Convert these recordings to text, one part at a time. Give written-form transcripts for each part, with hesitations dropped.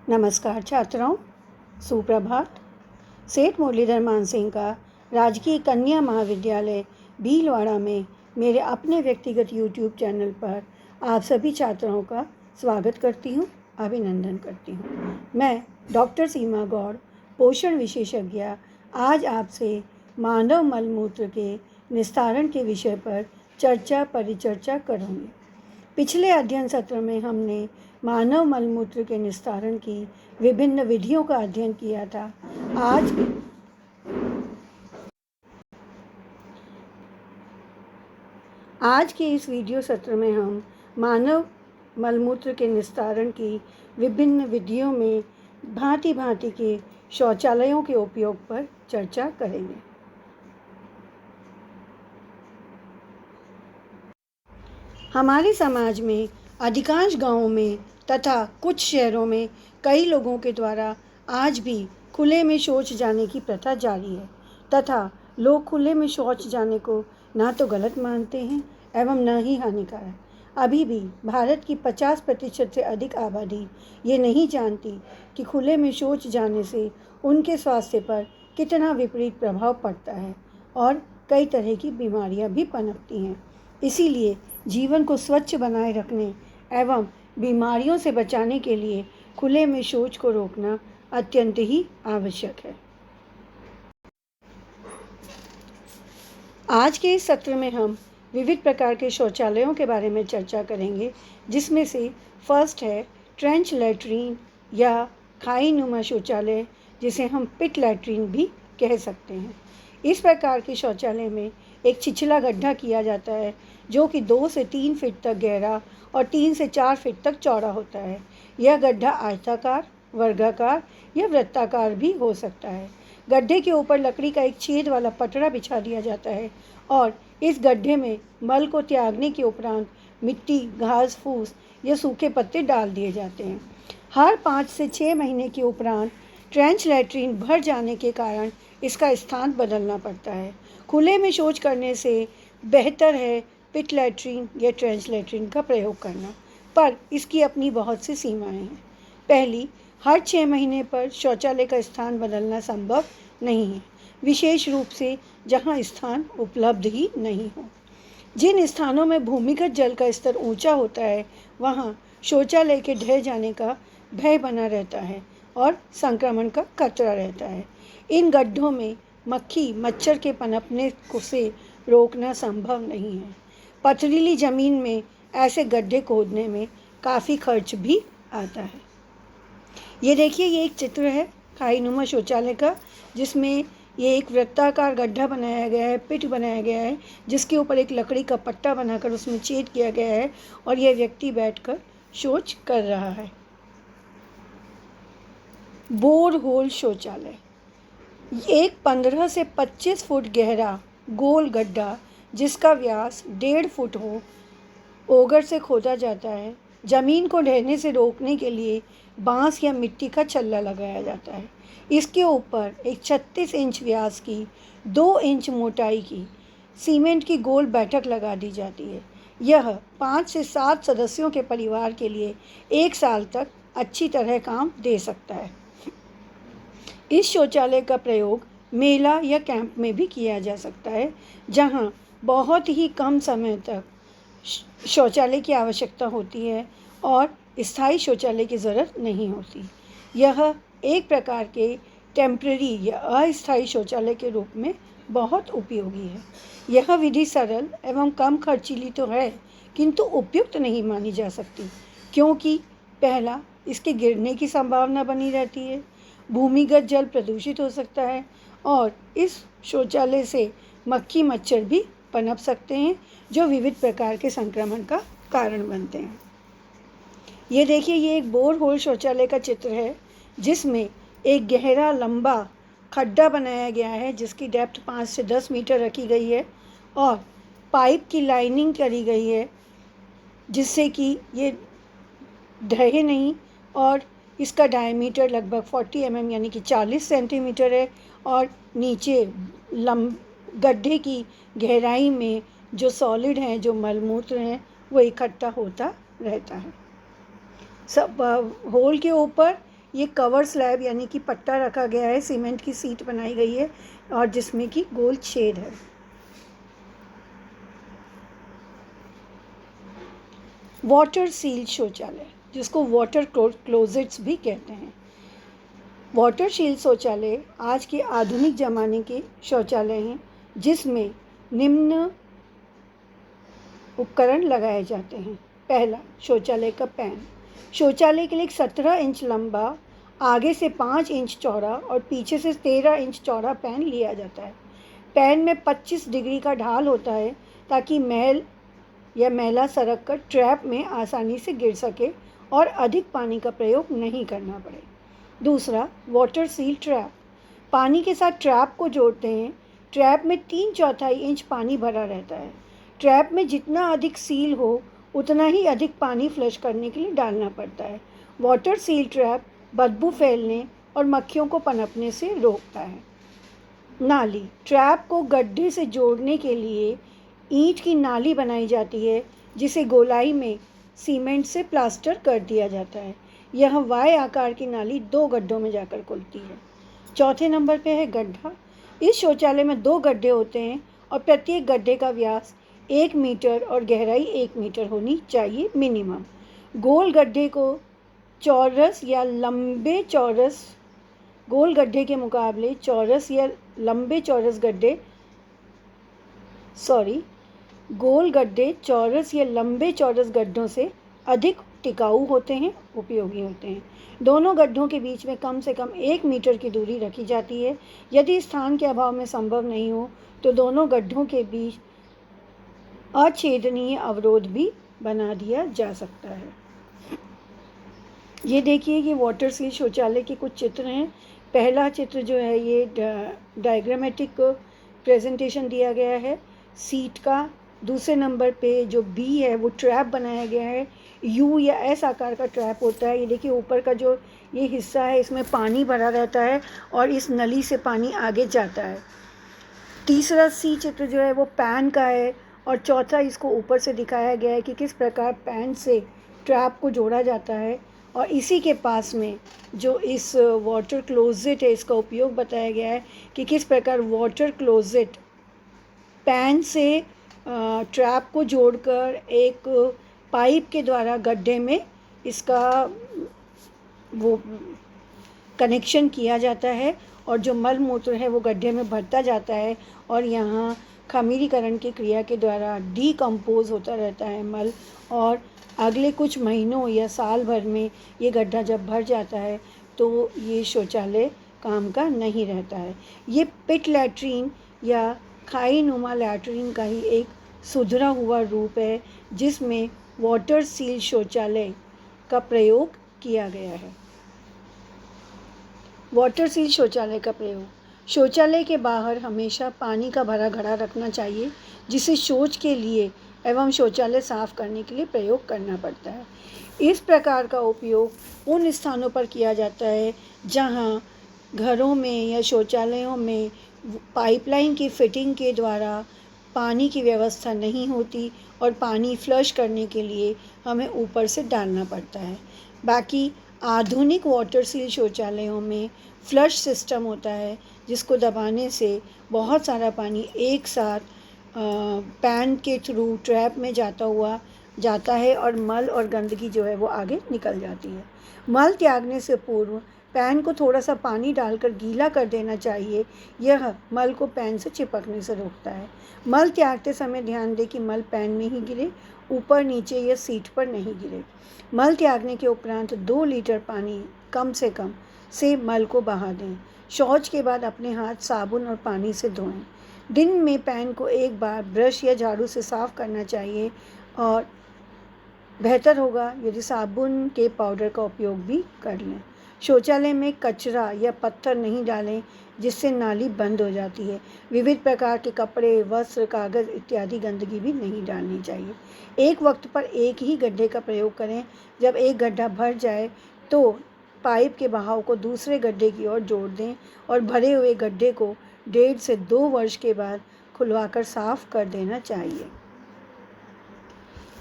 नमस्कार छात्राओं, सुप्रभात। सेठ मुरलीधर मानसिंह का राजकीय कन्या महाविद्यालय भीलवाड़ा में मेरे अपने व्यक्तिगत यूट्यूब चैनल पर आप सभी छात्राओं का स्वागत करती हूँ, अभिनंदन करती हूँ। मैं डॉक्टर सीमा गौड़, पोषण विशेषज्ञ, आज आपसे मानव मलमूत्र के निस्तारण के विषय पर परिचर्चा करूँगी। पिछले अध्ययन सत्र में हमने मानव मलमूत्र के निस्तारण की विभिन्न विधियों का अध्ययन किया था। आज के इस वीडियो सत्र में हम मानव मलमूत्र के निस्तारण की विभिन्न विधियों में भांति भांति के शौचालयों के उपयोग पर चर्चा करेंगे। हमारे समाज में अधिकांश गांवों में तथा कुछ शहरों में कई लोगों के द्वारा आज भी खुले में शौच जाने की प्रथा जारी है तथा लोग खुले में शौच जाने को ना तो गलत मानते हैं एवं न ही हानिकारक। अभी भी भारत की 50% से अधिक आबादी ये नहीं जानती कि खुले में शौच जाने से उनके स्वास्थ्य पर कितना विपरीत प्रभाव पड़ता है और कई तरह की बीमारियां भी पनपती हैं। इसीलिए जीवन को स्वच्छ बनाए रखने एवं बीमारियों से बचाने के लिए खुले में शौच को रोकना अत्यंत ही आवश्यक है। आज के इस सत्र में हम विविध प्रकार के शौचालयों के बारे में चर्चा करेंगे, जिसमें से फर्स्ट है ट्रेंच लैट्रीन या खाई नुमा शौचालय, जिसे हम पिट लैट्रीन भी कह सकते हैं। इस प्रकार के शौचालय में एक छिछला गड्ढा किया जाता है जो कि 2 से 3 फीट तक गहरा और 3 से 4 फीट तक चौड़ा होता है। यह गड्ढा आयताकार, वर्गाकार या वृत्ताकार भी हो सकता है। गड्ढे के ऊपर लकड़ी का एक छेद वाला पटरा बिछा दिया जाता है और इस गड्ढे में मल को त्यागने के उपरांत मिट्टी, घास फूस या सूखे पत्ते डाल दिए जाते हैं। हर 5 से 6 महीने के उपरांत ट्रेंच लैट्रीन भर जाने के कारण इसका स्थान बदलना पड़ता है। खुले में शौच करने से बेहतर है पिट लैट्रीन या ट्रेंच लैट्रीन का प्रयोग करना, पर इसकी अपनी बहुत सी सीमाएं हैं। पहली, हर 6 महीने पर शौचालय का स्थान बदलना संभव नहीं है, विशेष रूप से जहां स्थान उपलब्ध ही नहीं हो। जिन स्थानों में भूमिगत जल का स्तर ऊंचा होता है वहां शौचालय के ढह जाने का भय बना रहता है और संक्रमण का खतरा रहता है। इन गड्ढों में मक्खी मच्छर के पनपने से रोकना संभव नहीं है। पथरीली ज़मीन में ऐसे गड्ढे खोदने में काफ़ी खर्च भी आता है। ये देखिए, ये एक चित्र है खाई नुमा शौचालय का, जिसमें ये एक वृत्ताकार गड्ढा बनाया गया है, पिट बनाया गया है, जिसके ऊपर एक लकड़ी का पट्टा बनाकर उसमें छेद किया गया है और यह व्यक्ति बैठकर शौच कर रहा है। बोर होल शौचालय, एक 15 से 25 फुट गहरा गोल गड्ढा जिसका व्यास 1.5 फुट हो, ओगर से खोदा जाता है। जमीन को ढहने से रोकने के लिए बांस या मिट्टी का छल्ला लगाया जाता है। इसके ऊपर एक 36 इंच व्यास की 2 इंच मोटाई की सीमेंट की गोल बैठक लगा दी जाती है। यह 5 से 7 सदस्यों के परिवार के लिए 1 साल तक अच्छी तरह काम दे सकता है। इस शौचालय का प्रयोग मेला या कैंप में भी किया जा सकता है, जहां बहुत ही कम समय तक शौचालय की आवश्यकता होती है और स्थायी शौचालय की ज़रूरत नहीं होती। यह एक प्रकार के टेम्परेरी या अस्थायी शौचालय के रूप में बहुत उपयोगी है। यह विधि सरल एवं कम खर्चीली तो है, किंतु उपयुक्त नहीं मानी जा सकती, क्योंकि पहला, इसके गिरने की संभावना बनी रहती है, भूमिगत जल प्रदूषित हो सकता है और इस शौचालय से मक्खी मच्छर भी पनप सकते हैं जो विविध प्रकार के संक्रमण का कारण बनते हैं। ये देखिए, ये एक बोर होल शौचालय का चित्र है, जिसमें एक गहरा लंबा खड्डा बनाया गया है जिसकी डेप्थ 5 से 10 मीटर रखी गई है और पाइप की लाइनिंग करी गई है जिससे कि ये ढहे नहीं, और इसका डायमीटर लगभग 40 mm यानी कि 40 सेंटीमीटर है और नीचे गड्ढे की गहराई में जो सॉलिड हैं, जो मलमूत्र हैं, वो इकट्ठा होता रहता है। सब होल के ऊपर ये कवर स्लैब यानी कि पट्टा रखा गया है, सीमेंट की सीट बनाई गई है और जिसमें कि गोल छेद है। वाटर सील शौचालय, जिसको वाटर क्लोजेट्स भी कहते हैं। वाटर सील शौचालय आज के आधुनिक ज़माने के शौचालय हैं जिसमें निम्न उपकरण लगाए जाते हैं। पहला, शौचालय का पैन। शौचालय के लिए 17 इंच लंबा, आगे से 5 इंच चौड़ा और पीछे से 13 इंच चौड़ा पैन लिया जाता है। पैन में 25 डिग्री का ढाल होता है ताकि मैल या मैला सरक कर ट्रैप में आसानी से गिर सके और अधिक पानी का प्रयोग नहीं करना पड़े। दूसरा, वाटर सील ट्रैप। पानी के साथ ट्रैप को जोड़ते हैं। ट्रैप में 3/4 इंच पानी भरा रहता है। ट्रैप में जितना अधिक सील हो उतना ही अधिक पानी फ्लश करने के लिए डालना पड़ता है। वाटर सील ट्रैप बदबू फैलने और मक्खियों को पनपने से रोकता है। नाली। ट्रैप को गड्ढे से जोड़ने के लिए ईंट की नाली बनाई जाती है जिसे गोलाई में सीमेंट से प्लास्टर कर दिया जाता है। यह वाई आकार की नाली 2 गड्ढों में जाकर खुलती है। चौथे नंबर पे है गड्ढा। इस शौचालय में 2 गड्ढे होते हैं और प्रत्येक गड्ढे का व्यास 1 मीटर और गहराई 1 मीटर होनी चाहिए मिनिमम। गोल गड्ढे को चौरस या लंबे चौरस गोल गड्ढे के मुकाबले चौरस या लंबे चौरस गड्ढे गोल गड्ढे चौरस या लंबे चौरस गड्ढों से अधिक टिकाऊ होते हैं, उपयोगी होते हैं। दोनों गड्ढों के बीच में कम से कम 1 मीटर की दूरी रखी जाती है। यदि स्थान के अभाव में संभव नहीं हो तो दोनों गड्ढों के बीच अछेदनीय अवरोध भी बना दिया जा सकता है। ये देखिए कि वाटर सील शौचालय के कुछ चित्र हैं। पहला चित्र जो है ये डायग्रामेटिक प्रेजेंटेशन दिया गया है सीट का। दूसरे नंबर पे जो बी है वो ट्रैप बनाया गया है। यू या एस आकार का ट्रैप होता है। ये देखिए ऊपर का जो ये हिस्सा है इसमें पानी भरा रहता है और इस नली से पानी आगे जाता है। तीसरा सी चित्र जो है वो पैन का है और चौथा इसको ऊपर से दिखाया गया है कि किस प्रकार पैन से ट्रैप को जोड़ा जाता है। और इसी के पास में जो इस वाटर क्लोजेट है इसका उपयोग बताया गया है कि किस प्रकार वाटर क्लोजेट पैन से ट्रैप को जोड़कर एक पाइप के द्वारा गड्ढे में इसका वो कनेक्शन किया जाता है और जो मल मूत्र है वो गड्ढे में भरता जाता है और यहाँ खमीरीकरण की क्रिया के द्वारा डीकम्पोज होता रहता है मल, और अगले कुछ महीनों या साल भर में ये गड्ढा जब भर जाता है तो ये शौचालय काम का नहीं रहता है। ये पिट लैट्रीन या खाई नुमा लैट्रीन का ही एक सुधरा हुआ रूप है जिसमें वाटर सील शौचालय का प्रयोग किया गया है। वाटर सील शौचालय का प्रयोग। शौचालय के बाहर हमेशा पानी का भरा घड़ा रखना चाहिए जिसे शौच के लिए एवं शौचालय साफ करने के लिए प्रयोग करना पड़ता है। इस प्रकार का उपयोग उन स्थानों पर किया जाता है जहां घरों में या शौचालयों में पाइपलाइन की फिटिंग के द्वारा पानी की व्यवस्था नहीं होती और पानी फ्लश करने के लिए हमें ऊपर से डालना पड़ता है। बाकी आधुनिक वाटर सील शौचालयों में फ्लश सिस्टम होता है जिसको दबाने से बहुत सारा पानी एक साथ पैन के थ्रू ट्रैप में जाता है और मल और गंदगी जो है वो आगे निकल जाती है। मल त्यागने से पूर्व पैन को थोड़ा सा पानी डालकर गीला कर देना चाहिए। यह मल को पैन से चिपकने से रोकता है। मल त्यागते समय ध्यान दें कि मल पैन में ही गिरे, ऊपर नीचे या सीट पर नहीं गिरे। मल त्यागने के उपरांत 2 लीटर पानी कम से मल को बहा दें। शौच के बाद अपने हाथ साबुन और पानी से धोएं। दिन में पैन को एक बार ब्रश या झाड़ू से साफ करना चाहिए और बेहतर होगा यदि साबुन के पाउडर का उपयोग भी कर लें। शौचालय में कचरा या पत्थर नहीं डालें जिससे नाली बंद हो जाती है। विविध प्रकार के कपड़े, वस्त्र, कागज़ इत्यादि गंदगी भी नहीं डालनी चाहिए। एक वक्त पर एक ही गड्ढे का प्रयोग करें। जब एक गड्ढा भर जाए तो पाइप के बहाव को दूसरे गड्ढे की ओर जोड़ दें और भरे हुए गड्ढे को 1.5 से 2 वर्ष के बाद खुलवाकर साफ कर देना चाहिए।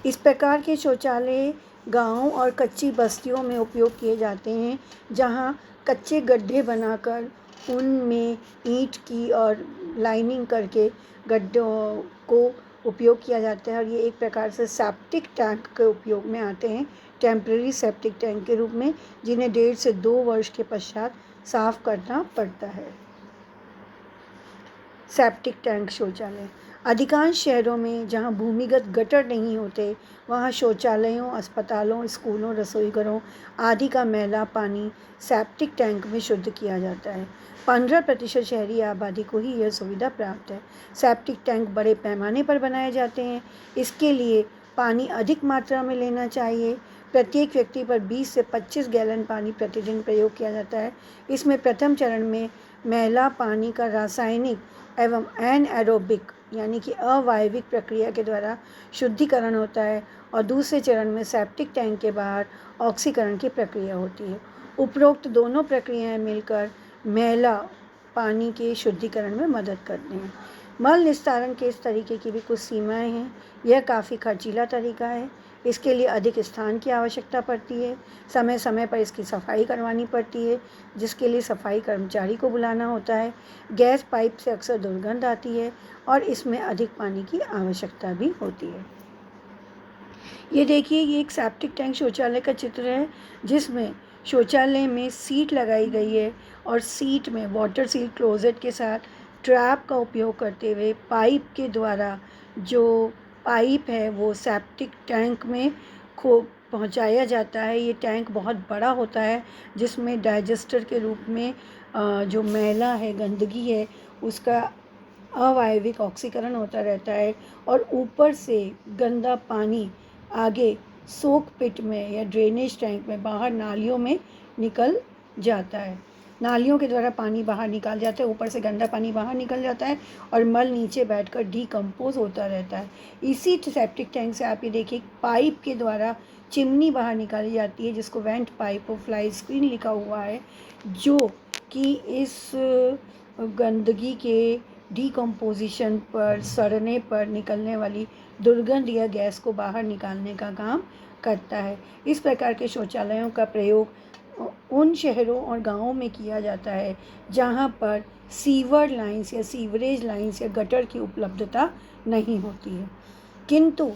इस प्रकार के शौचालय गाँव और कच्ची बस्तियों में उपयोग किए जाते हैं, जहाँ कच्चे गड्ढे बनाकर उनमें ईंट की और लाइनिंग करके गड्ढों को उपयोग किया जाता है। और ये एक प्रकार से सेप्टिक टैंक के उपयोग में आते हैं, टेम्पररी सेप्टिक टैंक के रूप में, जिन्हें 1.5 से 2 वर्ष के पश्चात साफ करना पड़ता है। सेप्टिक टैंक शौचालय। अधिकांश शहरों में जहां भूमिगत गटर नहीं होते, वहां शौचालयों, अस्पतालों, स्कूलों, रसोईघरों आदि का मैला पानी सेप्टिक टैंक में शुद्ध किया जाता है। 15% शहरी आबादी को ही यह सुविधा प्राप्त है। सेप्टिक टैंक बड़े पैमाने पर बनाए जाते हैं। इसके लिए पानी अधिक मात्रा में लेना चाहिए। प्रत्येक व्यक्ति पर 20 से 25 गैलन पानी प्रतिदिन प्रयोग किया जाता है। इसमें प्रथम चरण में मैला पानी का रासायनिक एवं एनएरोबिक यानी कि अवायविक प्रक्रिया के द्वारा शुद्धिकरण होता है, और दूसरे चरण में सेप्टिक टैंक के बाहर ऑक्सीकरण की प्रक्रिया होती है। उपरोक्त दोनों प्रक्रियाएं मिलकर मैला पानी के शुद्धिकरण में मदद करते हैं। मल निस्तारण के इस तरीके की भी कुछ सीमाएं हैं। यह काफ़ी खर्चीला तरीका है। इसके लिए अधिक स्थान की आवश्यकता पड़ती है। समय समय पर इसकी सफाई करवानी पड़ती है, जिसके लिए सफाई कर्मचारी को बुलाना होता है। गैस पाइप से अक्सर दुर्गंध आती है और इसमें अधिक पानी की आवश्यकता भी होती है। ये देखिए, ये एक सेप्टिक टैंक शौचालय का चित्र है, जिसमें शौचालय में सीट लगाई गई है और सीट में वाटर सीट क्लोजेट के साथ ट्रैप का उपयोग करते हुए पाइप के द्वारा जो पाइप है वो सेप्टिक टैंक में पहुंचाया जाता है। ये टैंक बहुत बड़ा होता है, जिसमें डाइजेस्टर के रूप में जो मैला है, गंदगी है, उसका अवायविक ऑक्सीकरण होता रहता है, और ऊपर से गंदा पानी आगे सोक पिट में या ड्रेनेज टैंक में बाहर नालियों में निकल जाता है। नालियों के द्वारा पानी बाहर निकाल जाता है, ऊपर से गंदा पानी बाहर निकल जाता है और मल नीचे बैठकर डीकम्पोज होता रहता है। इसी सेप्टिक टैंक से आप ये देखिए, पाइप के द्वारा चिमनी बाहर निकाली जाती है, जिसको वेंट पाइप और फ्लाई स्क्रीन लिखा हुआ है, जो कि इस गंदगी के डीकम्पोजिशन पर, सड़ने पर निकलने वाली दुर्गंध या गैस को बाहर निकालने का काम करता है। इस प्रकार के शौचालयों का प्रयोग उन शहरों और गांवों में किया जाता है जहां पर सीवर लाइन्स या सीवरेज लाइन्स या गटर की उपलब्धता नहीं होती है। किंतु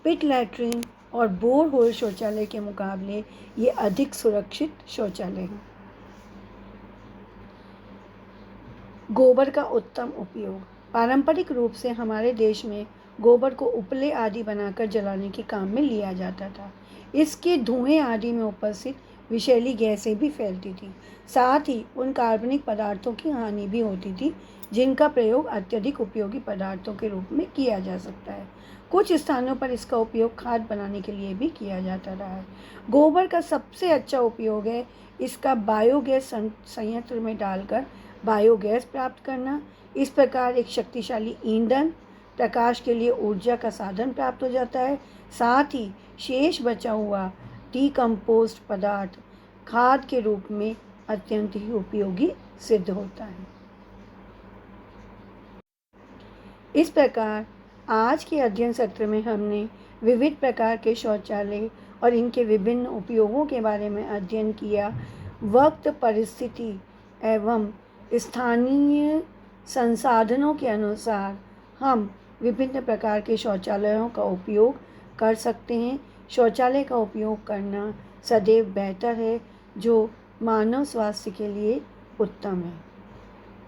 पिट लैट्रिन और बोर होल शौचालय के मुकाबले ये अधिक सुरक्षित शौचालय हैं। गोबर का उत्तम उपयोग। पारंपरिक रूप से हमारे देश में गोबर को उपले आदि बनाकर जलाने के काम में लिया जाता था। इसके धुएं आदि में उपस्थित विषैली गैसें भी फैलती थी। साथ ही उन कार्बनिक पदार्थों की हानि भी होती थी, जिनका प्रयोग अत्यधिक उपयोगी पदार्थों के रूप में किया जा सकता है। कुछ स्थानों पर इसका उपयोग खाद बनाने के लिए भी किया जाता रहा है। गोबर का सबसे अच्छा उपयोग है इसका बायोगैस संयंत्र में डालकर बायोगैस प्राप्त करना। इस प्रकार एक शक्तिशाली ईंधन, प्रकाश के लिए ऊर्जा का साधन प्राप्त हो जाता है। साथ ही शेष बचा हुआ डीकम्पोज्ड पदार्थ खाद के रूप में अत्यंत ही उपयोगी सिद्ध होता है। इस प्रकार आज के अध्ययन सत्र में हमने विविध प्रकार के शौचालय और इनके विभिन्न उपयोगों के बारे में अध्ययन किया। वक्त, परिस्थिति एवं स्थानीय संसाधनों के अनुसार हम विभिन्न प्रकार के शौचालयों का उपयोग कर सकते हैं। शौचालय का उपयोग करना सदैव बेहतर है, जो मानव स्वास्थ्य के लिए उत्तम है।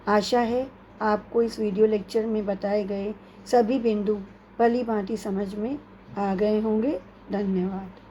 आशा है आपको इस वीडियो लेक्चर में बताए गए सभी बिंदु भली भांति समझ में आ गए होंगे। धन्यवाद।